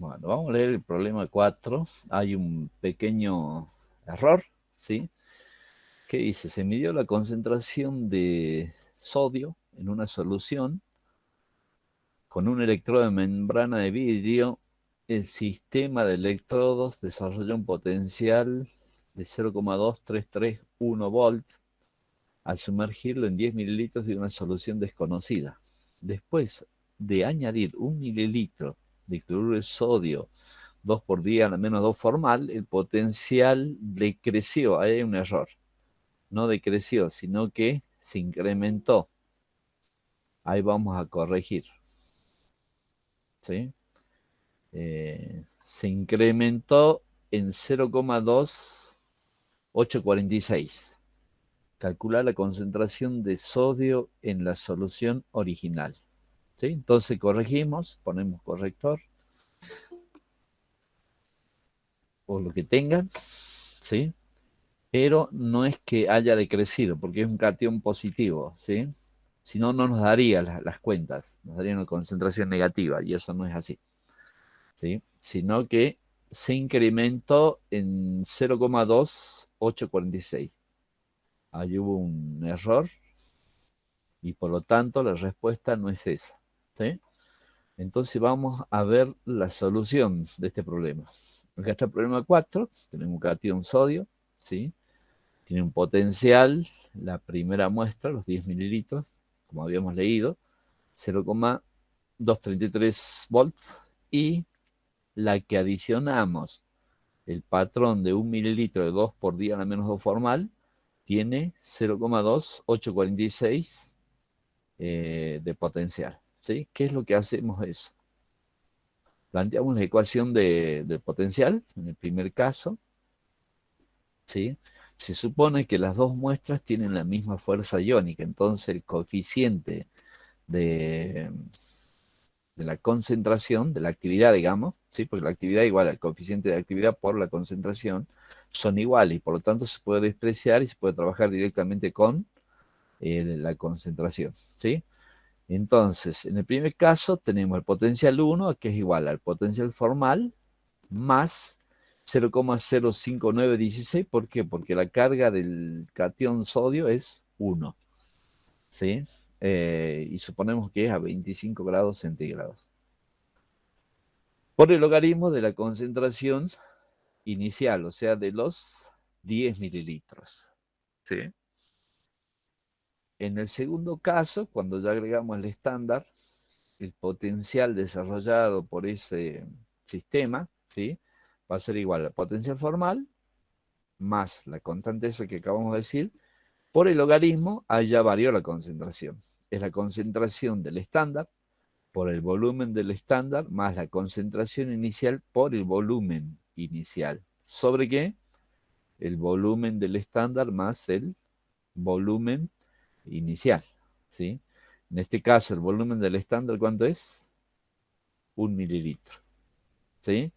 Bueno, vamos a leer el problema 4. Hay un pequeño error, ¿sí? Que dice, se midió la concentración de sodio en una solución con un electrodo de membrana de vidrio. El sistema de electrodos desarrolló un potencial de 0,2331 volt al sumergirlo en 10 mililitros de una solución desconocida. Después de añadir 1 mililitro de cloruro de sodio 2 por día, al menos 2 formal, el potencial decreció. Ahí hay un error. No decreció, sino que se incrementó. Ahí vamos a corregir. ¿Sí? Se incrementó en 0,2846. Calcular la concentración de sodio en la solución original. ¿Sí? Entonces corregimos, ponemos corrector, o lo que tengan, ¿sí? Pero no es que haya decrecido, porque es un cation positivo, ¿sí? Si no, no nos daría las cuentas, nos daría una concentración negativa, y eso no es así, ¿sí? Sino que se incrementó en 0,2846. Ahí hubo un error, y por lo tanto la respuesta no es esa, ¿sí? Entonces vamos a ver la solución de este problema. Acá está el problema 4, tenemos un cation sodio, ¿sí? Tiene un potencial, la primera muestra, los 10 mililitros, como habíamos leído, 0,233 volts, y la que adicionamos, el patrón de 1 mililitro de 2 por día, al menos 2 formal, tiene 0,2846 de potencial. ¿Sí? ¿Qué es lo que hacemos eso? Planteamos la ecuación del potencial, en el primer caso, ¿sí? Se supone que las dos muestras tienen la misma fuerza iónica, entonces el coeficiente de, de la concentración, de la actividad, digamos, ¿sí? Porque la actividad igual al coeficiente de actividad por la concentración son iguales, y por lo tanto se puede despreciar y se puede trabajar directamente con la concentración, ¿sí? Entonces, en el primer caso tenemos el potencial 1, que es igual al potencial formal, más 0,05916. ¿Por qué? Porque la carga del cation sodio es 1, ¿sí? Y suponemos que es a 25 grados centígrados. Por el logaritmo de la concentración inicial, o sea, de los 10 mililitros, ¿sí? En el segundo caso, cuando ya agregamos el estándar, el potencial desarrollado por ese sistema, ¿sí? Va a ser igual al potencial formal más la constante esa que acabamos de decir, por el logaritmo, allá varió la concentración. Es la concentración del estándar por el volumen del estándar más la concentración inicial por el volumen inicial. ¿Sobre qué? El volumen del estándar más el volumen inicial, ¿sí? En este caso, el volumen del estándar, ¿cuánto es? 1 mililitro, ¿sí?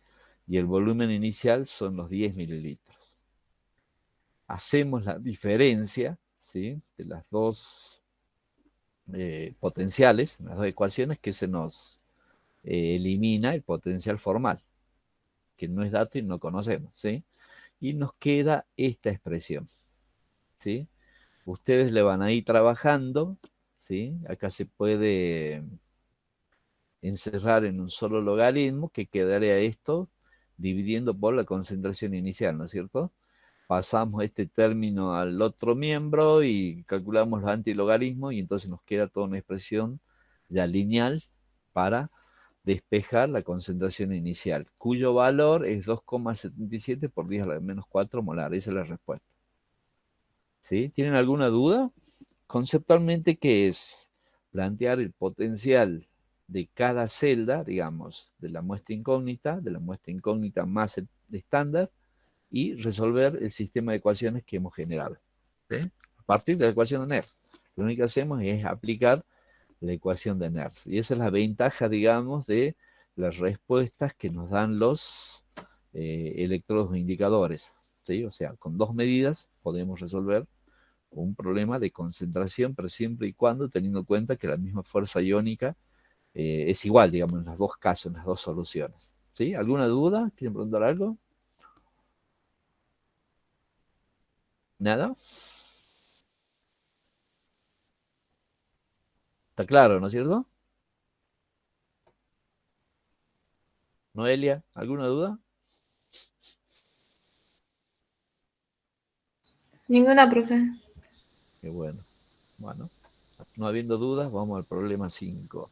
Y el volumen inicial son los 10 mililitros. Hacemos la diferencia, ¿sí? De las dos potenciales, las dos ecuaciones, que se nos elimina el potencial formal, que no es dato y no conocemos, ¿sí? Y nos queda esta expresión, ¿sí? Ustedes le van a ir trabajando, ¿sí? Acá se puede encerrar en un solo logaritmo que quedaría esto dividiendo por la concentración inicial, ¿no es cierto? Pasamos este término al otro miembro y calculamos los antilogarismos, y entonces nos queda toda una expresión ya lineal para despejar la concentración inicial, cuyo valor es 2,77 por 10 a la menos 4 molar. Esa es la respuesta. ¿Sí? ¿Tienen alguna duda? Conceptualmente, ¿qué es? Plantear el potencial de cada celda, digamos, de la muestra incógnita más el estándar, y resolver el sistema de ecuaciones que hemos generado, ¿sí? A partir de la ecuación de Nernst. Lo único que hacemos es aplicar la ecuación de Nernst. Y esa es la ventaja, digamos, de las respuestas que nos dan los electrodos indicadores, ¿sí? O sea, con dos medidas podemos resolver un problema de concentración, pero siempre y cuando teniendo en cuenta que la misma fuerza iónica es igual, digamos, en los dos casos, en las dos soluciones. ¿Sí? ¿Alguna duda? ¿Quieren preguntar algo? ¿Nada? ¿Está claro, no es cierto? Noelia, ¿alguna duda? Ninguna, profe. Qué bueno. Bueno, no habiendo dudas, vamos al problema 5.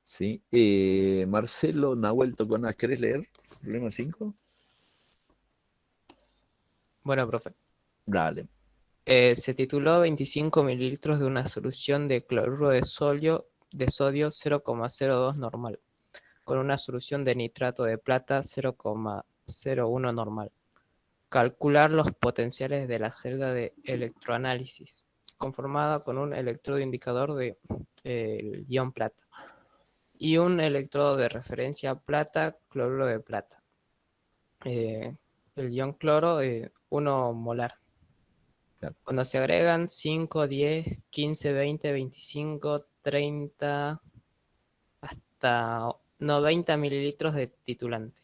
¿Sí? Marcelo Nahuel Toconá, ¿querés leer? Problema 5. Bueno, profe. Dale. Se tituló 25 mililitros de una solución de cloruro de sodio 0,02 normal, con una solución de nitrato de plata 0,01 normal. Calcular los potenciales de la celda de electroanálisis, conformada con un electrodo indicador de el ion plata y un electrodo de referencia plata, cloruro de plata. El ion cloro, 1 molar. Claro. Cuando se agregan 5, 10, 15, 20, 25, 30, hasta 90 mililitros de titulante.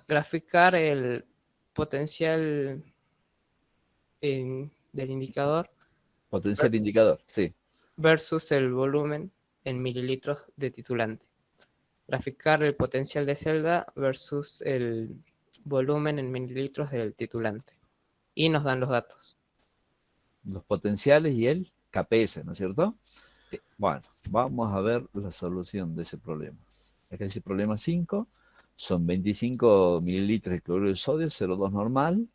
Graficar el potencial del indicador Potencial indicador, sí. versus el volumen en mililitros de titulante. Graficar el potencial de celda versus el volumen en mililitros del titulante. Y nos dan los datos. Los potenciales y el KPS, ¿no es cierto? Sí. Bueno, vamos a ver la solución de ese problema. Acá dice problema 5, son 25 mililitros de cloruro de sodio, 0,2 normal,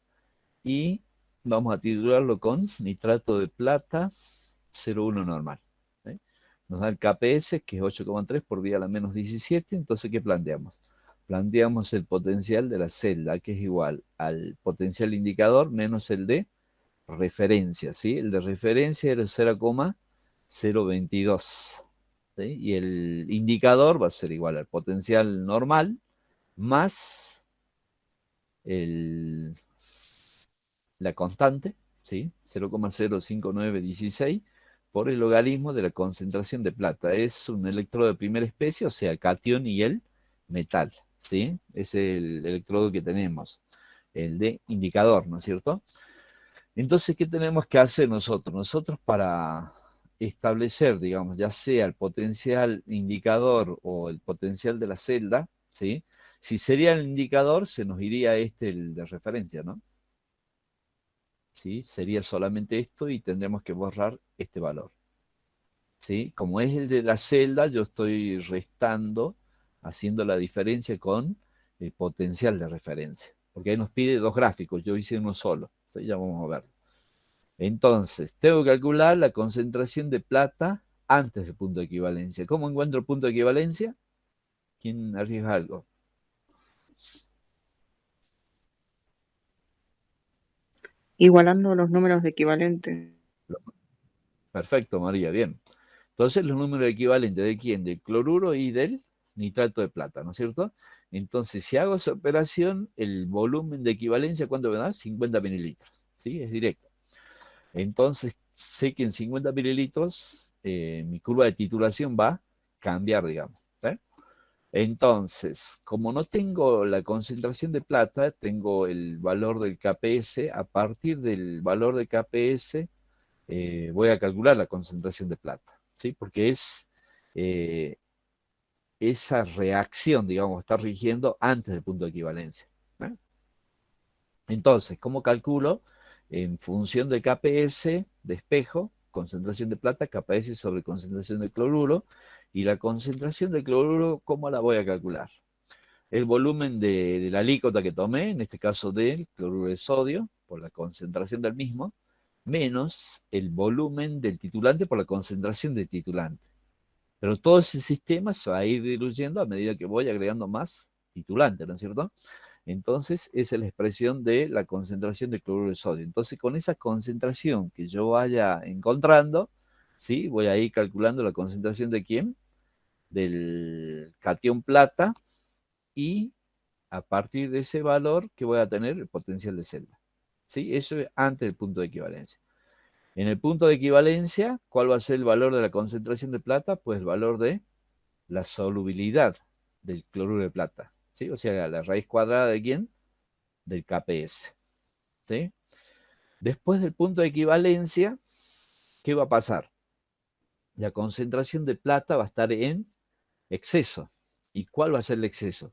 y vamos a titularlo con nitrato de plata, 0,1 normal. ¿Sí? Nos da el KPS, que es 8,3 por 10 a la menos 17, entonces, ¿qué planteamos? Planteamos el potencial de la celda, que es igual al potencial indicador menos el de referencia, ¿sí? El de referencia era 0,022, ¿sí? Y el indicador va a ser igual al potencial normal más el, la constante, ¿sí? 0,05916 por el logaritmo de la concentración de plata. Es un electrodo de primera especie, o sea, catión y el metal, ¿sí? Es el electrodo que tenemos, el de indicador, ¿no es cierto? Entonces, ¿qué tenemos que hacer nosotros? Nosotros para establecer, digamos, ya sea el potencial indicador o el potencial de la celda, ¿sí? Si sería el indicador, se nos iría el de referencia, ¿no? ¿Sí? Sería solamente esto y tendremos que borrar este valor, ¿sí? Como es el de la celda, yo estoy restando, haciendo la diferencia con el potencial de referencia, porque ahí nos pide dos gráficos, yo hice uno solo, ¿sí? Ya vamos a ver. Entonces, tengo que calcular la concentración de plata antes del punto de equivalencia. ¿Cómo encuentro el punto de equivalencia? ¿Quién arriesga algo? Igualando los números de equivalente. Perfecto, María, bien. Entonces, los números equivalentes de quién? Del cloruro y del nitrato de plata, ¿no es cierto? Entonces, si hago esa operación, el volumen de equivalencia, ¿cuánto me da? 50 mililitros, ¿sí? Es directo. Entonces, sé que en 50 mililitros mi curva de titulación va a cambiar, digamos. ¿eh? Entonces, como no tengo la concentración de plata, tengo el valor del KPS. A partir del valor de KPS, voy a calcular la concentración de plata, ¿sí? Porque es eh, esa reacción, digamos, está rigiendo antes del punto de equivalencia. ¿eh? Entonces, ¿cómo calculo? En función de KPS de espejo, concentración de plata, KPS sobre concentración de cloruro, y la concentración de cloruro, ¿cómo la voy a calcular? El volumen de la alícuota que tomé, en este caso del cloruro de sodio, por la concentración del mismo, menos el volumen del titulante por la concentración del titulante. Pero todo ese sistema se va a ir diluyendo a medida que voy agregando más titulante, ¿no es cierto? Entonces, esa es la expresión de la concentración de cloruro de sodio. Entonces, con esa concentración que yo vaya encontrando, ¿sí? Voy a ir calculando la concentración de quién? Del catión plata, y a partir de ese valor que voy a tener el potencial de celda. ¿Sí? Eso es antes del punto de equivalencia. En el punto de equivalencia, ¿cuál va a ser el valor de la concentración de plata? Pues el valor de la solubilidad del cloruro de plata, ¿sí? O sea, la raíz cuadrada de ¿quién? Del KPS, ¿sí? Después del punto de equivalencia, ¿qué va a pasar? La concentración de plata va a estar en exceso. ¿Y cuál va a ser el exceso?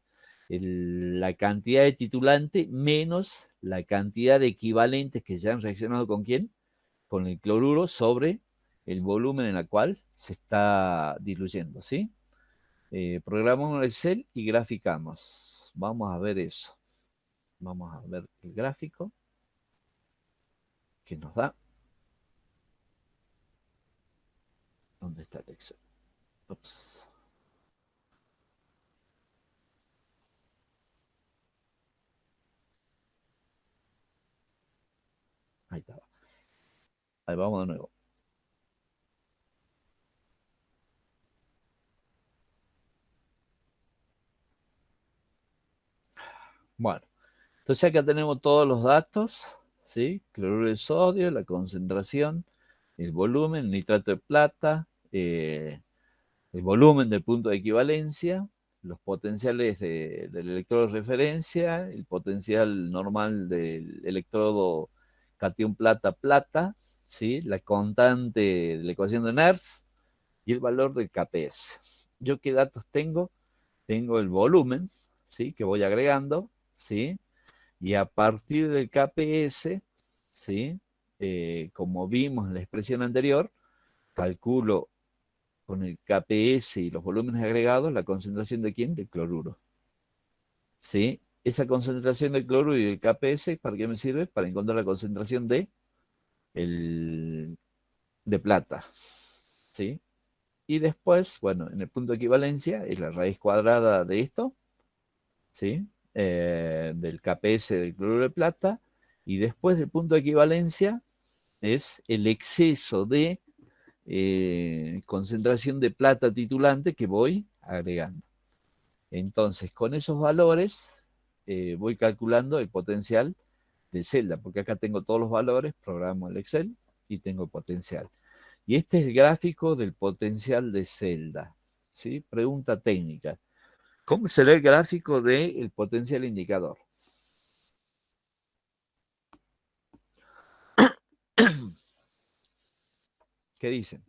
La cantidad de titulante menos la cantidad de equivalentes que ya han reaccionado con ¿quién? Con el cloruro sobre el volumen en el cual se está diluyendo, ¿sí? Programamos Excel y graficamos. Vamos a ver eso. Vamos a ver el gráfico que nos da. ¿Dónde está el Excel? Ups. Ahí está. Ahí vamos de nuevo. Bueno, entonces acá tenemos todos los datos, ¿sí? Cloruro de sodio, la concentración, el volumen, el nitrato de plata, el volumen del punto de equivalencia, los potenciales del electrodo de referencia, el potencial normal del electrodo catión plata-plata, ¿sí? La constante de la ecuación de Nernst y el valor del KPS. ¿Yo qué datos tengo? Tengo el volumen, ¿sí? Que voy agregando, ¿sí? Y a partir del KPS, ¿sí? Como vimos en la expresión anterior, calculo con el KPS y los volúmenes agregados la concentración de ¿quién? Del cloruro, ¿sí? Esa concentración del cloruro y del KPS, ¿para qué me sirve? Para encontrar la concentración el, de plata, ¿sí? Y después, bueno, en el punto de equivalencia es la raíz cuadrada de esto, ¿sí? Del KPS del cloruro de plata, y después del punto de equivalencia es el exceso de concentración de plata titulante que voy agregando. Entonces, con esos valores voy calculando el potencial de celda, porque acá tengo todos los valores, programo el Excel y tengo el potencial. Y este es el gráfico del potencial de celda, ¿sí? Pregunta técnica. ¿Cómo será el gráfico del potencial indicador? ¿Qué dicen?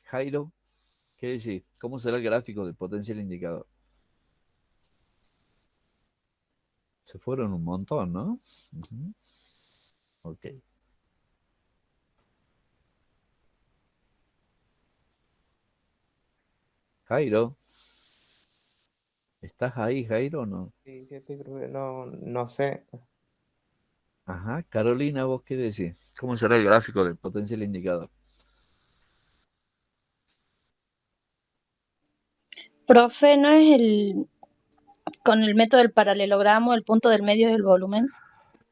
Jairo, ¿qué decís? ¿Cómo será el gráfico del potencial indicador? Se fueron un montón, ¿no? Ok. Jairo, ¿estás ahí, Jairo, o no? Sí, sí, no sé. Ajá. Carolina, ¿vos qué decís? ¿Cómo será el gráfico del potencial indicador? Profe, ¿no es con el método del paralelogramo, el punto del medio del volumen?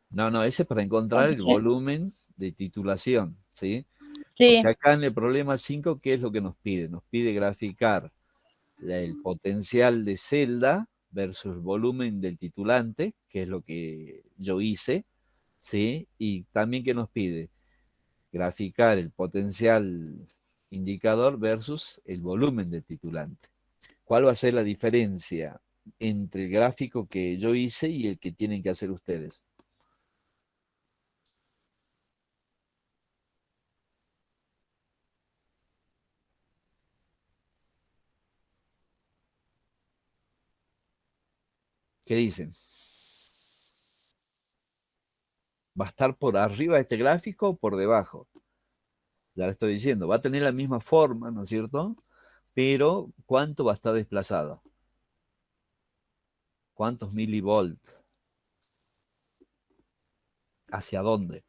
No, ese es para encontrar el volumen de titulación, ¿sí? Sí, Porque acá en el problema 5, ¿qué es lo que nos pide? Nos pide graficar el potencial de celda versus el volumen del titulante, que es lo que yo hice, ¿sí? Y también que nos pide graficar el potencial indicador versus el volumen del titulante. ¿Cuál va a ser la diferencia entre el gráfico que yo hice y el que tienen que hacer ustedes? ¿Qué dicen? ¿Va a estar por arriba de este gráfico o por debajo? Ya le estoy diciendo, va a tener la misma forma, ¿no es cierto? Pero ¿cuánto va a estar desplazado? ¿Cuántos milivolts? ¿Hacia dónde?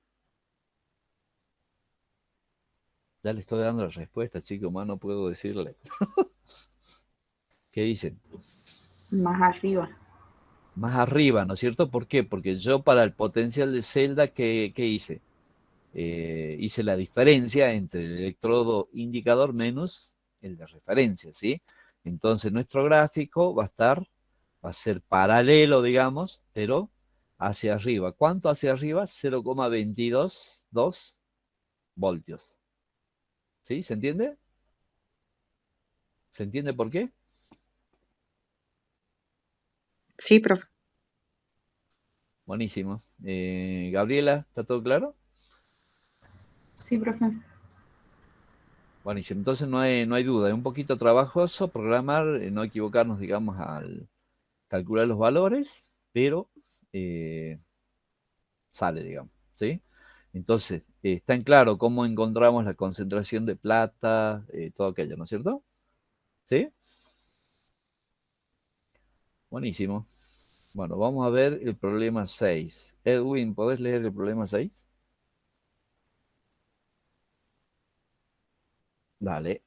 Ya le estoy dando la respuesta, chicos, más no puedo decirle. ¿Qué dicen? Más arriba. Más arriba, ¿no es cierto? ¿Por qué? Porque yo para el potencial de celda, ¿qué hice? Hice la diferencia entre el electrodo indicador menos el de referencia, ¿sí? Entonces nuestro gráfico va a ser paralelo, digamos, pero hacia arriba. ¿Cuánto hacia arriba? 0,222 voltios. ¿Sí? ¿Se entiende? ¿Se entiende por qué? Sí, profe. Buenísimo. Gabriela, ¿está todo claro? Sí, profe. Buenísimo. Entonces no hay duda. Es un poquito trabajoso programar, no equivocarnos, digamos, al calcular los valores, pero sale, digamos. ¿Sí? Entonces, está en claro cómo encontramos la concentración de plata, todo aquello, ¿no es cierto? ¿Sí? Buenísimo. Bueno, vamos a ver el problema 6. Edwin, ¿podés leer el problema 6? Dale.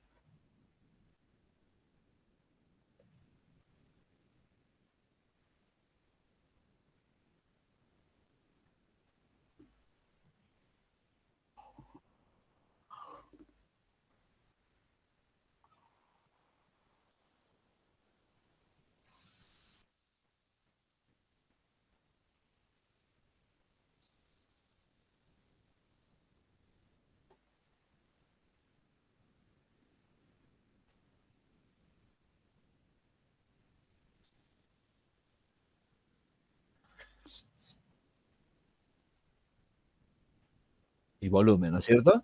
Y volumen, ¿no es cierto?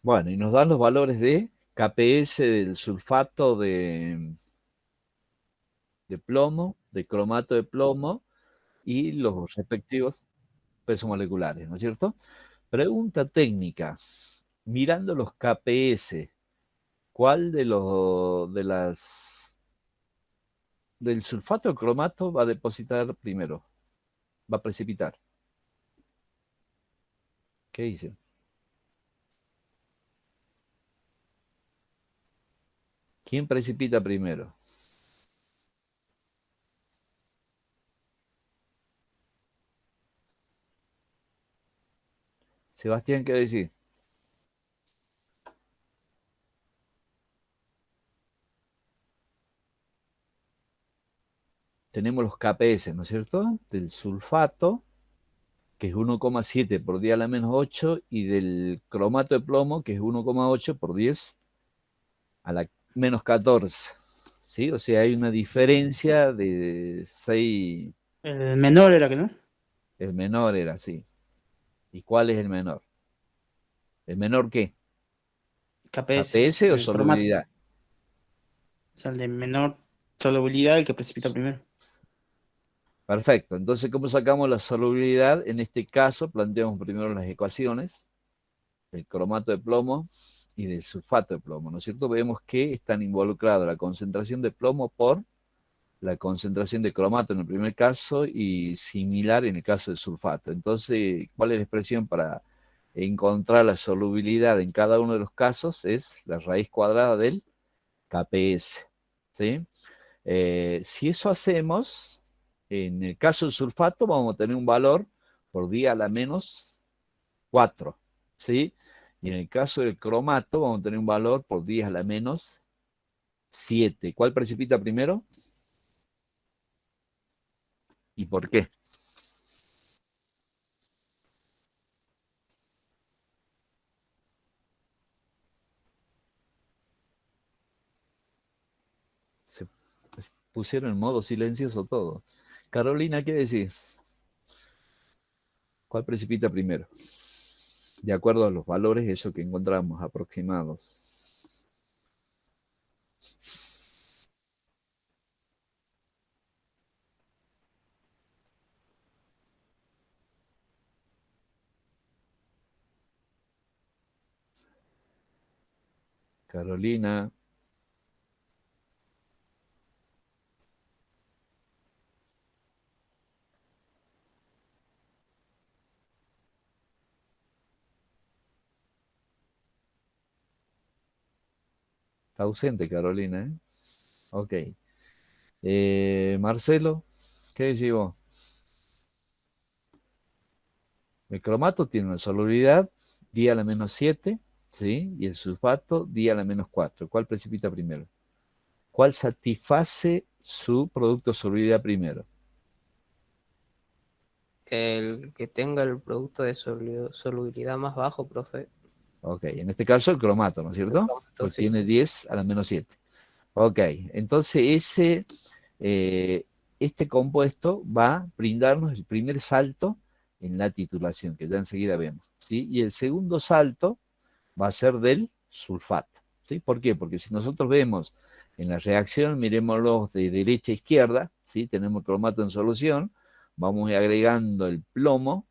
Bueno, y nos dan los valores de KPS del sulfato de plomo, de cromato de plomo y los respectivos pesos moleculares, ¿no es cierto? Pregunta técnica. Mirando los KPS, ¿cuál del sulfato de cromato va a depositar primero? Va a precipitar. ¿Qué dice? ¿Quién precipita primero? Sebastián, ¿qué decir? Tenemos los KPS, ¿no es cierto? Del sulfato, que es 1,7 por 10 a la menos 8, y del cromato de plomo, que es 1,8 por 10 a la menos 14. ¿Sí? O sea, hay una diferencia de 6. El menor era que no. El menor era así. ¿Y cuál es el menor? ¿El menor qué? KPS, ¿KPS o el cromato. solubilidad? O sea, el de menor solubilidad, el que precipita primero. Perfecto. Entonces, ¿cómo sacamos la solubilidad? En este caso, planteamos primero las ecuaciones del cromato de plomo y del sulfato de plomo, ¿no es cierto? Vemos que están involucrados la concentración de plomo por la concentración de cromato en el primer caso y similar en el caso del sulfato. Entonces, ¿cuál es la expresión para encontrar la solubilidad en cada uno de los casos? Es la raíz cuadrada del KPS, ¿sí? Si eso hacemos, en el caso del sulfato vamos a tener un valor por día a la menos 4, ¿sí? Y en el caso del cromato vamos a tener un valor por 10 a la menos 7. ¿Cuál precipita primero? ¿Y por qué? Se pusieron en modo silencioso todo. Carolina, ¿qué decís? ¿Cuál precipita primero? De acuerdo a los valores, eso que encontramos aproximados. Carolina, está ausente Carolina, ¿eh? Ok. Marcelo, ¿qué decís vos? El cromato tiene una solubilidad, día a la menos 7, ¿sí? Y el sulfato di a la menos 4. ¿Cuál precipita primero? ¿Cuál satisface su producto de solubilidad primero? El que tenga el producto de solubilidad más bajo, profe. Ok, en este caso el cromato, ¿no es cierto? Pues Sí. tiene 10 a la menos 7. Ok, entonces este compuesto va a brindarnos el primer salto en la titulación, que ya enseguida vemos, ¿sí? Y el segundo salto va a ser del sulfato, ¿sí? ¿Por qué? Porque si nosotros vemos en la reacción, miremoslo de derecha a izquierda, ¿sí? Tenemos cromato en solución, vamos a ir agregando el plomo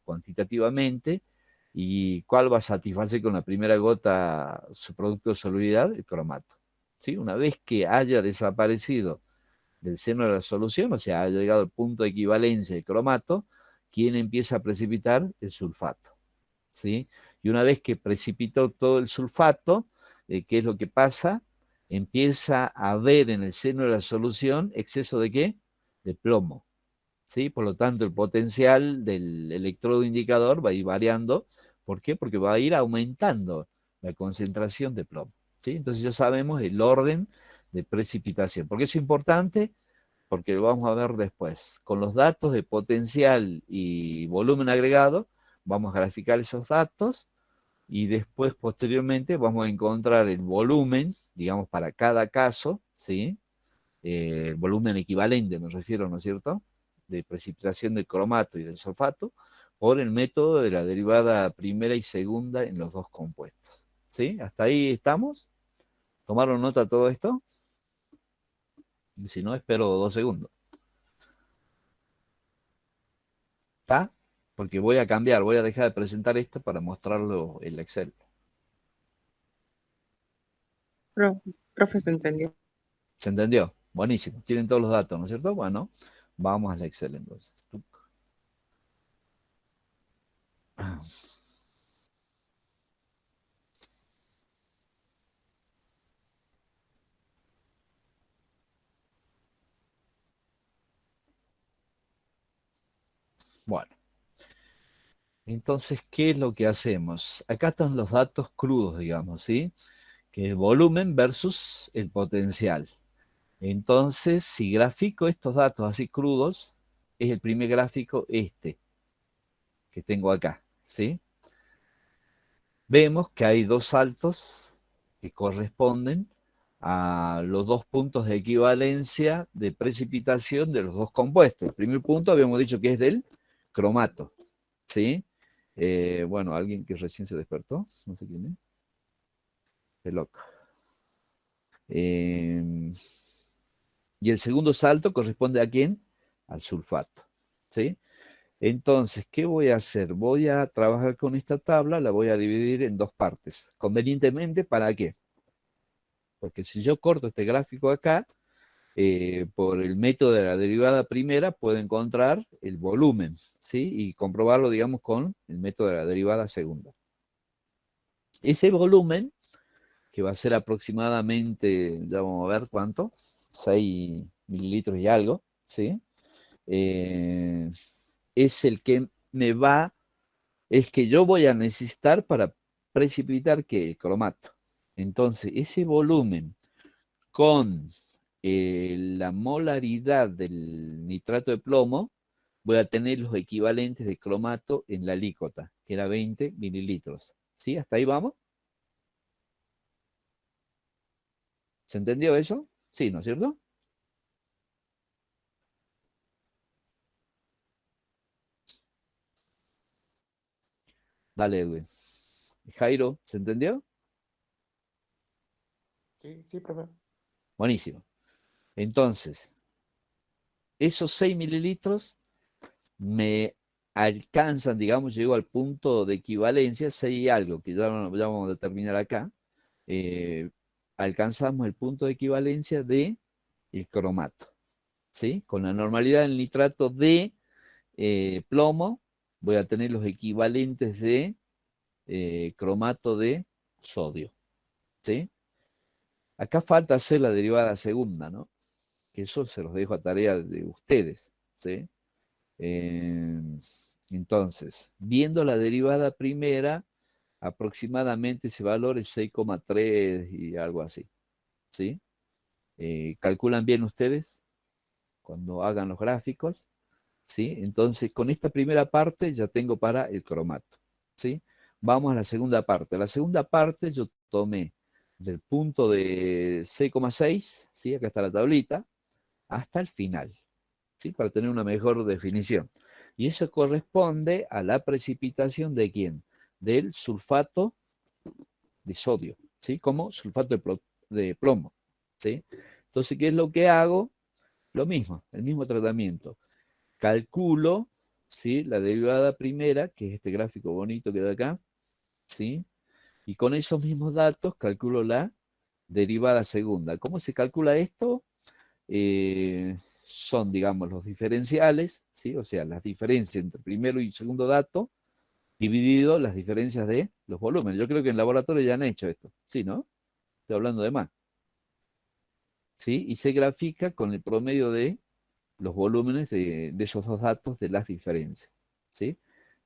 cuantitativamente, y ¿cuál va a satisfacer con la primera gota su producto de solubilidad? El cromato, ¿sí? Una vez que haya desaparecido del seno de la solución, o sea, ha llegado al punto de equivalencia del cromato, ¿quién empieza a precipitar? El sulfato, ¿sí? Y una vez que precipitó todo el sulfato, ¿qué es lo que pasa? Empieza a haber en el seno de la solución exceso ¿de qué? De plomo, ¿sí? Por lo tanto, el potencial del electrodo indicador va a ir variando. ¿Por qué? Porque va a ir aumentando la concentración de plomo, ¿sí? Entonces ya sabemos el orden de precipitación. ¿Por qué es importante? Porque lo vamos a ver después. Con los datos de potencial y volumen agregado, vamos a graficar esos datos y después, posteriormente, vamos a encontrar el volumen, digamos, para cada caso, ¿sí? El volumen equivalente, me refiero, ¿no es cierto?, de precipitación del cromato y del sulfato, por el método de la derivada primera y segunda en los dos compuestos, ¿sí? ¿Hasta ahí estamos? ¿Tomaron nota de todo esto? Si no, espero 2 segundos. ¿Está? Porque voy a cambiar, voy a dejar de presentar esto para mostrarlo en el Excel. Profe, ¿se entendió? ¿Se entendió? Buenísimo. Tienen todos los datos, ¿no es cierto? Bueno, vamos al Excel entonces. Bueno, entonces, ¿qué es lo que hacemos? Acá están los datos crudos, digamos, ¿sí? Que es el volumen versus el potencial. Entonces, si grafico estos datos así crudos, es el primer gráfico este que tengo acá, ¿sí? Vemos que hay dos saltos que corresponden a los dos puntos de equivalencia de precipitación de los dos compuestos. El primer punto habíamos dicho que es del cromato, ¿sí? Bueno, alguien que recién se despertó, no sé quién es. Qué loco. Y el segundo salto corresponde ¿a quién? Al sulfato, ¿sí? Entonces, ¿qué voy a hacer? Voy a trabajar con esta tabla, la voy a dividir en dos partes. Convenientemente, ¿para qué? Porque si yo corto este gráfico acá, por el método de la derivada primera, puedo encontrar el volumen, ¿sí? Y comprobarlo, digamos, con el método de la derivada segunda. Ese volumen, que va a ser aproximadamente, ya vamos a ver cuánto, 6 mililitros y algo, ¿sí? Es el que es que yo voy a necesitar para precipitar ¿qué? El cromato. Entonces, ese volumen con la molaridad del nitrato de plomo, voy a tener los equivalentes de cromato en la alícuota, que era 20 mililitros. ¿Sí? ¿Hasta ahí vamos? ¿Se entendió eso? Sí, ¿no es cierto? Dale, Edwin. Jairo, ¿se entendió? Sí, sí, profe. Buenísimo. Entonces, esos 6 mililitros me alcanzan, digamos, llego al punto de equivalencia, 6 y algo, que ya vamos a determinar acá. Alcanzamos el punto de equivalencia de el cromato, ¿sí? Con la normalidad del nitrato de plomo, voy a tener los equivalentes de cromato de sodio, ¿sí? Acá falta hacer la derivada segunda, ¿no? Que eso se los dejo a tarea de ustedes, ¿sí? Entonces, viendo la derivada primera, aproximadamente ese valor es 6,3 y algo así, ¿sí? ¿Calculan bien ustedes cuando hagan los gráficos? ¿Sí? Entonces, con esta primera parte ya tengo para el cromato, ¿sí? Vamos a la segunda parte. La segunda parte yo tomé del punto de 6,6, ¿sí? Acá está la tablita, hasta el final, ¿sí? Para tener una mejor definición. Y eso corresponde a la precipitación ¿de quién? Del sulfato de sodio, ¿sí? Como sulfato de plomo, ¿sí? Entonces, ¿qué es lo que hago? Lo mismo, el mismo tratamiento. Calculo, ¿sí? La derivada primera, que es este gráfico bonito que da acá, ¿sí? Y con esos mismos datos calculo la derivada segunda. ¿Cómo se calcula esto? Son, digamos, los diferenciales, ¿sí? O sea, las diferencias entre primero y segundo dato, dividido las diferencias de los volúmenes. Yo creo que en laboratorio ya han hecho esto, ¿sí, no? Estoy hablando de más, ¿sí? Y se grafica con el promedio de los volúmenes de esos dos datos de las diferencias, ¿sí?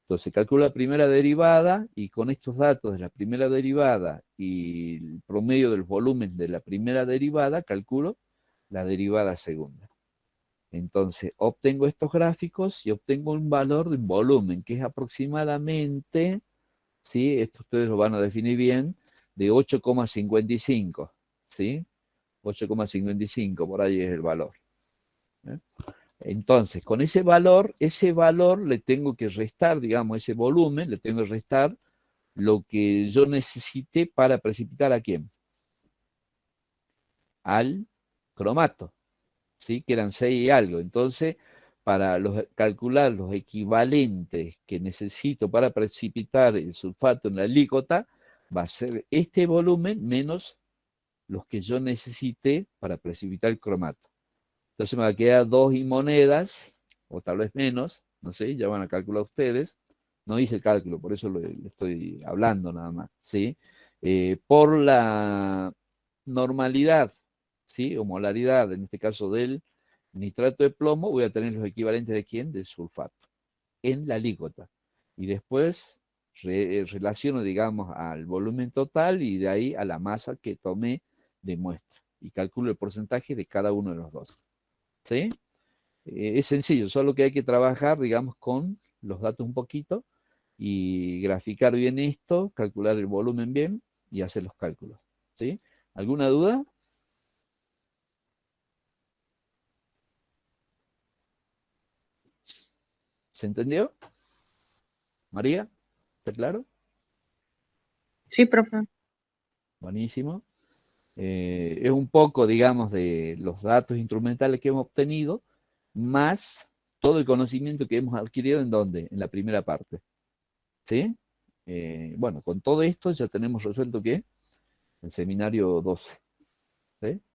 Entonces calculo la primera derivada y con estos datos de la primera derivada y el promedio del volumen de la primera derivada, calculo la derivada segunda. Entonces obtengo estos gráficos y obtengo un valor de un volumen que es aproximadamente, ¿sí? Esto ustedes lo van a definir bien, de 8,55, ¿sí? 8,55, por ahí es el valor, ¿eh? Entonces, con ese valor le tengo que restar, digamos, ese volumen, le tengo que restar lo que yo necesité para precipitar ¿a quién? Al cromato, ¿sí? Que eran 6 y algo. Entonces, para calcular los equivalentes que necesito para precipitar el sulfato en la alíquota, va a ser este volumen menos los que yo necesité para precipitar el cromato. Entonces me va a quedar 2 y monedas, o tal vez menos, no sé, ya van a calcular ustedes. No hice el cálculo, por eso le estoy hablando nada más, ¿sí? Por la normalidad, ¿sí? O molaridad, en este caso del nitrato de plomo, voy a tener los equivalentes de ¿quién? Del sulfato, en la alíquota. Y después relaciono, digamos, al volumen total y de ahí a la masa que tomé de muestra. Y calculo el porcentaje de cada uno de los dos. ¿Sí? Es sencillo, solo que hay que trabajar, digamos, con los datos un poquito y graficar bien esto, calcular el volumen bien y hacer los cálculos. ¿Sí? ¿Alguna duda? ¿Se entendió? María, ¿está claro? Sí, profe. Buenísimo. Es un poco, digamos, de los datos instrumentales que hemos obtenido, más todo el conocimiento que hemos adquirido en dónde, en la primera parte. ¿Sí? Bueno, con todo esto ya tenemos resuelto ¿qué? El seminario 12. ¿Sí?